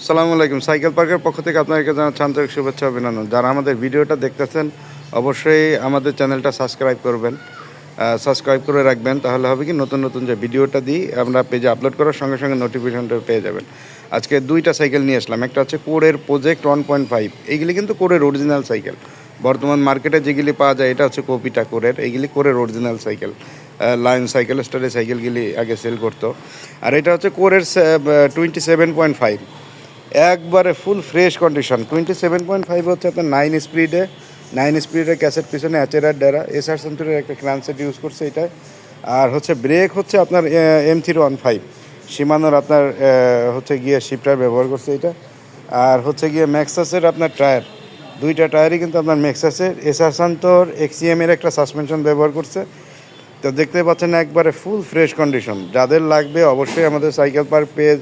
আসসালামু আলাইকুম। সাইকেল পার্কের পক্ষ থেকে আপনাদেরকে জানাচ্ছি আন্তরিক শুভেচ্ছা অভিনন্দন। যারা আমাদের ভিডিওটা দেখতেছেন অবশ্যই আমাদের চ্যানেলটা সাবস্ক্রাইব করবেন, সাবস্ক্রাইব করে রাখবেন। তাহলে হবে কি নতুন নতুন যে ভিডিওটা দিই আমরা পেজে আপলোড করার সঙ্গে সঙ্গে নোটিফিকেশনটা পেয়ে যাবেন। আজকে দুইটা সাইকেল নিয়ে আসলাম। একটা হচ্ছে কোরের প্রজেক্ট 1.5। এইগুলি কিন্তু কোরের অরিজিনাল সাইকেল। বর্তমান মার্কেটে যেগুলি পাওয়া যায় এটা হচ্ছে কপিটা কোরের, এইগুলি কোরের অরিজিনাল সাইকেল। লায়ন সাইকেল স্টারে সাইকেলগুলি আগে সেল করতো। আর এটা হচ্ছে কোরের 27.5, একবারে ফুল ফ্রেশ কন্ডিশন। 27.5 হচ্ছে আপনার 9 স্পিডে ক্যাসেট পিছনে অ্যাচেরার ডেরা এসআর সেন্টুরের একটা ক্রানসেট ইউজ করছে এটা। আর হচ্ছে ব্রেক হচ্ছে আপনার M315 সীমানোর আপনার হচ্ছে গিয়ে শিফটার ব্যবহার করছে এটা। আর হচ্ছে গিয়ে ম্যাক্সাসের আপনার টায়ার, দুইটা টায়ারই কিন্তু আপনার ম্যাক্সাসের। এসআর সান্তোর এক্সিএমের একটা সাসপেনশন ব্যবহার করছে। তো দেখতে পাচ্ছেন একবারে ফুল ফ্রেশ কন্ডিশন। যাদের লাগবে অবশ্যই আমাদের cycle park page,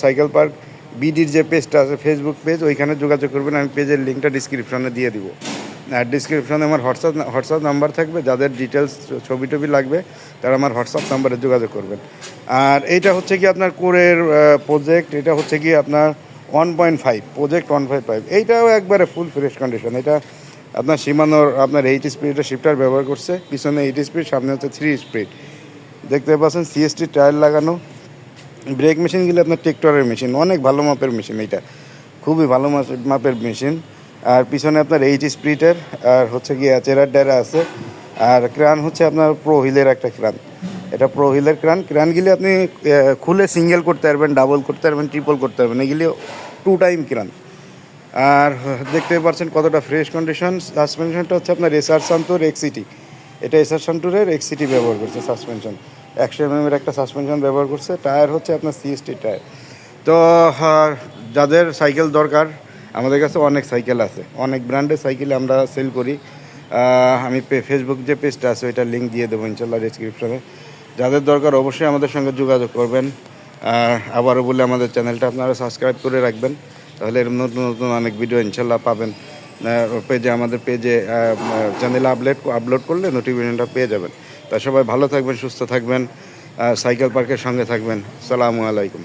cycle park বিডির যে পেজটা আছে ফেসবুক পেজ, ওইখানে যোগাযোগ করবেন। আমি পেজের লিঙ্কটা ডিসক্রিপশনে দিয়ে দিব। আর ডিসক্রিপশনে আমার হোয়াটসঅ্যাপ নাম্বার থাকবে। যাদের ডিটেলস ছবি টবি লাগবে তারা আমার হোয়াটসঅ্যাপ নাম্বারে যোগাযোগ করবেন। আর এইটা হচ্ছে কি আপনার কোরের প্রজেক্ট, এটা হচ্ছে কি আপনার 1.5 প্রজেক্ট 1.5। এইটাও একবারে ফুল ফ্রেশ কন্ডিশন। এটা আপনার সীমানোর আপনার 8 স্পিডের শিফটার ব্যবহার করছে, পিছনে 8 স্পিড, সামনে হচ্ছে 3 স্পিড। দেখতে পাচ্ছেন সিএসটি টায়ার লাগানো। ব্রেক মেশিনগুলো আপনার টেক্টরের মেশিন, অনেক ভালো মাপের মেশিন। এইটা খুবই ভালো মাপের মেশিন। আর পিছনে আপনার 8 স্পিডের আর হচ্ছে গিয়ে চেরার ডেরা আছে। আর ক্রান হচ্ছে আপনার প্রো হুইলের একটা ক্রান, এটা প্রো হুইলের ক্রানগুলি আপনি খুলে সিঙ্গেল করতে পারবেন, ডাবল করতে পারবেন, ট্রিপল করতে পারবেন। এগুলি 2 টাইম ক্রান। আর দেখতে পাচ্ছেন কতটা ফ্রেশ কন্ডিশন। সাসপেনশনটা হচ্ছে আপনার এসআর সান্তোর এক্সিটি, এটা এসআর সান্তোরের এক্সিটি ব্যবহার করছে সাসপেনশন। 100 mm একটা সাসপেনশন ব্যবহার করছে। টায়ার হচ্ছে আপনার সিএসটি টায়ার। তো যাদের সাইকেল দরকার, আমাদের কাছে অনেক সাইকেল আছে, অনেক ব্র্যান্ডের সাইকেল আমরা সেল করি। আমি ফেসবুক যে পেজটা আছে ওইটার লিঙ্ক দিয়ে দেবো ইনশাল্লাহ ডিসক্রিপশনে। যাদের দরকার অবশ্যই আমাদের সঙ্গে যোগাযোগ করবেন। আবারও বলে আমাদের চ্যানেলটা আপনারা সাবস্ক্রাইব করে রাখবেন, তাহলে এর নতুন নতুন অনেক ভিডিও ইনশাল্লাহ পাবেন। পেজে আমাদের পেজে চ্যানেলে আপলোড করলে নোটিফিকেশনটা পেয়ে যাবেন। তা সবাই ভালো থাকবেন, সুস্থ থাকবেন, সাইকেল পার্কের সঙ্গে থাকবেন। আসসালামু আলাইকুম।